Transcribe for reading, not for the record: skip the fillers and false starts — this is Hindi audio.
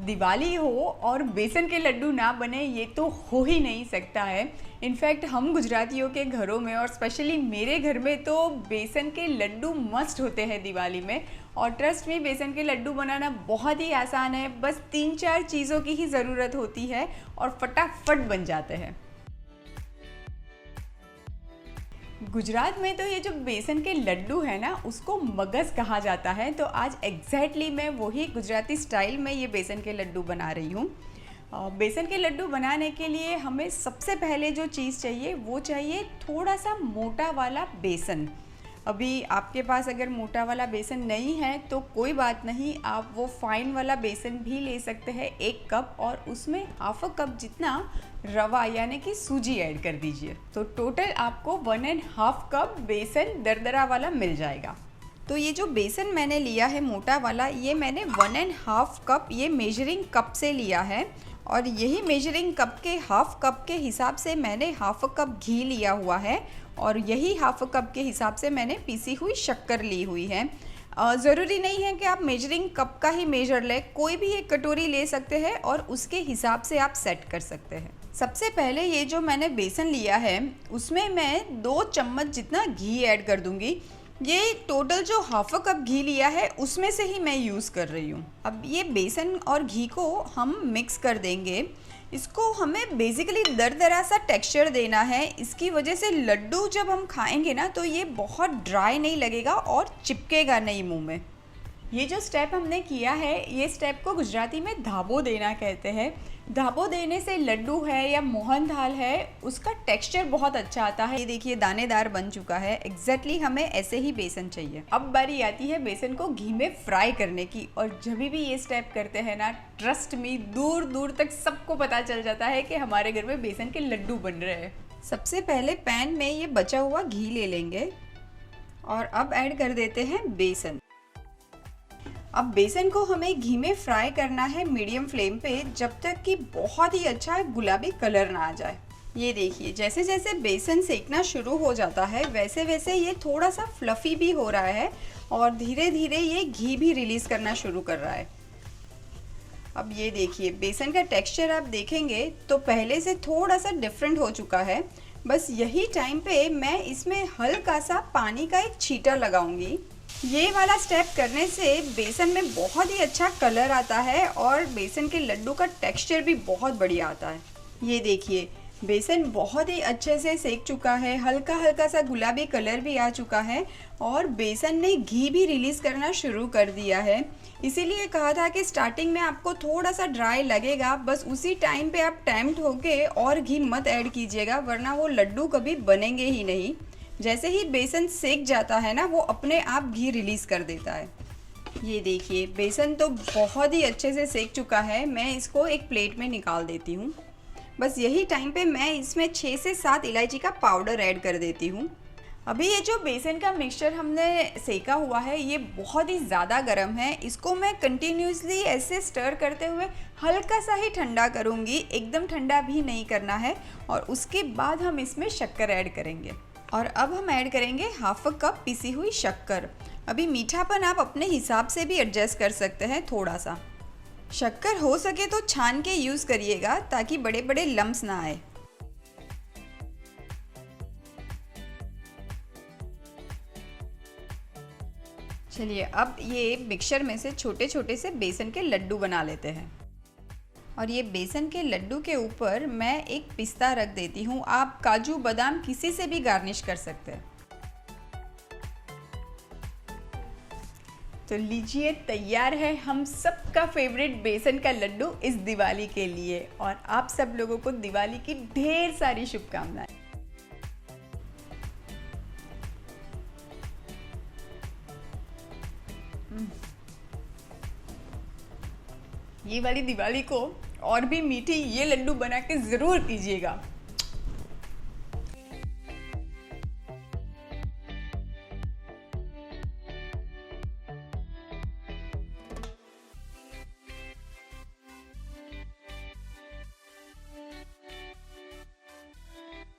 दिवाली हो और बेसन के लड्डू ना बने ये तो हो ही नहीं सकता है। इनफैक्ट हम गुजरातियों के घरों में और स्पेशली मेरे घर में तो बेसन के लड्डू मस्ट होते हैं दिवाली में। और ट्रस्ट में बेसन के लड्डू बनाना बहुत ही आसान है, बस 3-4 चीज़ों की ही ज़रूरत होती है और फटाफट बन जाते हैं। गुजरात में तो ये जो बेसन के लड्डू है ना, उसको मगज़ कहा जाता है। तो आज एग्जैक्टली मैं वही गुजराती स्टाइल में ये बेसन के लड्डू बना रही हूँ। बेसन के लड्डू बनाने के लिए हमें सबसे पहले जो चीज़ चाहिए वो चाहिए थोड़ा सा मोटा वाला बेसन। अभी आपके पास अगर मोटा वाला बेसन नहीं है तो कोई बात नहीं, आप वो फाइन वाला बेसन भी ले सकते हैं 1 कप, और उसमें हाफ कप जितना रवा यानी कि सूजी ऐड कर दीजिए। तो टोटल आपको 1.5 कप बेसन दरदरा वाला मिल जाएगा। तो ये जो बेसन मैंने लिया है मोटा वाला, ये मैंने 1.5 कप ये मेजरिंग कप से लिया है, और यही मेजरिंग कप के हाफ कप के हिसाब से मैंने हाफ कप घी लिया हुआ है, और यही हाफ कप के हिसाब से मैंने पीसी हुई शक्कर ली हुई है। ज़रूरी नहीं है कि आप मेजरिंग कप का ही मेजर लें, कोई भी एक कटोरी ले सकते हैं और उसके हिसाब से आप सेट कर सकते हैं। सबसे पहले ये जो मैंने बेसन लिया है उसमें मैं 2 चम्मच जितना घी ऐड कर दूंगी। ये टोटल जो हाफ कप घी लिया है उसमें से ही मैं यूज़ कर रही हूँ। अब ये बेसन और घी को हम मिक्स कर देंगे। इसको हमें बेसिकली दरदरा सा टेक्सचर देना है, इसकी वजह से लड्डू जब हम खाएंगे ना तो ये बहुत ड्राई नहीं लगेगा और चिपकेगा नहीं मुंह में। ये जो स्टेप हमने किया है, ये स्टेप को गुजराती में धाबो देना कहते हैं। धाबो देने से लड्डू है या मोहन थाल है उसका टेक्सचर बहुत अच्छा आता है। ये देखिए दानेदार बन चुका है। एग्जैक्टली हमें ऐसे ही बेसन चाहिए। अब बारी आती है बेसन को घी में फ्राई करने की, और जब भी ये स्टेप करते हैं ना, ट्रस्ट मी, दूर दूर तक सबको पता चल जाता है कि हमारे घर में बेसन के लड्डू बन रहे हैं। सबसे पहले पैन में ये बचा हुआ घी ले लेंगे और अब ऐड कर देते हैं बेसन। अब बेसन को हमें घी में फ्राई करना है मीडियम फ्लेम पे, जब तक कि बहुत ही अच्छा गुलाबी कलर ना आ जाए। ये देखिए जैसे जैसे बेसन सेकना शुरू हो जाता है वैसे वैसे ये थोड़ा सा फ्लफ़ी भी हो रहा है और धीरे धीरे ये घी भी रिलीज़ करना शुरू कर रहा है। अब ये देखिए बेसन का टेक्सचर आप देखेंगे तो पहले से थोड़ा सा डिफरेंट हो चुका है। बस यही टाइम पे मैं इसमें हल्का सा पानी का एक छींटा लगाऊंगी। ये वाला स्टेप करने से बेसन में बहुत ही अच्छा कलर आता है और बेसन के लड्डू का टेक्सचर भी बहुत बढ़िया आता है। ये देखिए बेसन बहुत ही अच्छे से सेक चुका है, हल्का हल्का सा गुलाबी कलर भी आ चुका है और बेसन ने घी भी रिलीज़ करना शुरू कर दिया है। इसीलिए कहा था कि स्टार्टिंग में आपको थोड़ा सा ड्राई लगेगा, बस उसी टाइम पे आप टेम्प्ट होके और घी मत ऐड कीजिएगा, वरना वो लड्डू कभी बनेंगे ही नहीं। जैसे ही बेसन सेक जाता है ना, वो अपने आप घी रिलीज़ कर देता है। ये देखिए बेसन तो बहुत ही अच्छे से सेक चुका है। मैं इसको एक प्लेट में निकाल देती हूँ। बस यही टाइम पे मैं इसमें 6 से 7 इलायची का पाउडर ऐड कर देती हूँ। अभी ये जो बेसन का मिक्सचर हमने सेका हुआ है ये बहुत ही ज़्यादा गर्म है। इसको मैं कंटिन्यूसली ऐसे स्टर करते हुए हल्का सा ही ठंडा करूँगी, एकदम ठंडा भी नहीं करना है। और उसके बाद हम इसमें शक्कर ऐड करेंगे। और अब हम ऐड करेंगे हाफ कप पिसी हुई शक्कर। अभी मीठापन आप अपने हिसाब से भी एडजस्ट कर सकते हैं थोड़ा सा। शक्कर हो सके तो छान के यूज़ करिएगा ताकि बड़े बड़े लम्स ना आए। चलिए अब ये मिक्सचर में से छोटे छोटे से बेसन के लड्डू बना लेते हैं। और ये बेसन के लड्डू के ऊपर मैं एक पिस्ता रख देती हूँ। आप काजू बादाम किसी से भी गार्निश कर सकते हैं। तो लीजिए तैयार है हम सबका फेवरेट बेसन का लड्डू इस दिवाली के लिए। और आप सब लोगों को दिवाली की ढेर सारी शुभकामनाएं। ये वाली दिवाली को और भी मीठी ये लड्डू बना के ज़रूर कीजिएगा।